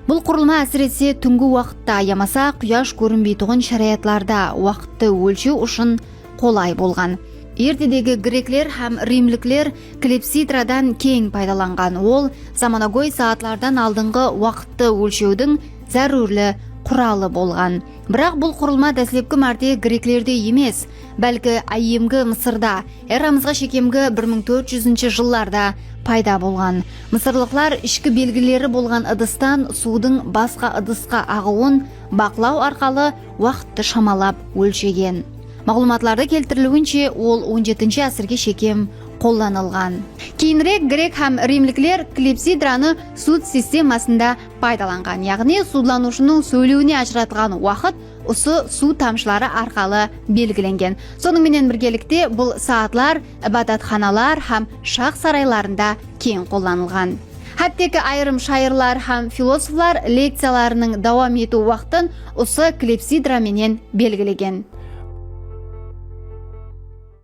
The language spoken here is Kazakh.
Бұл құрылма әсіресе түнгі уақытта, ямаса құяш көрінбей тұрған шариятларда уақытты өлшеу үшін қолай болған. Ертедегі греклер һәм римліклер клепсидрадан кең пайдаланған. Ол заманауи саатлардан алдыңғы уақытты өлшеудің зәрурлі құралы болған. Бірақ бұл құрылма дәслепкі мәрте греклерде емес, бәлкі айемгі Мысырда, эрамызға шекемгі 1400 жылларда пайда болған. Мысырлықлар ішкі белгілері болған ыдыстан судың басқа ыдысқа ағуын бақылау арқалы уақытты шамалап өлшеген. Мағлұматларды келтірілуінше ол 17 әсірге шекем қолданылған. Кейінірек грек һәм римліклер клепсидраны суд системасында пайдаланған. Яғни судланушының сөйлеуіне ажыратылған уақыт осы су тамшылары арқалы белгіленген. Сонымен біргелікте бұл саатлар ибадатханалар һәм шах сарайларында кең қолданылған. Хәттекі айырым шайырлар һәм философлар лекцияларының давам ету уақытын осы клепсидраменен белгілеген.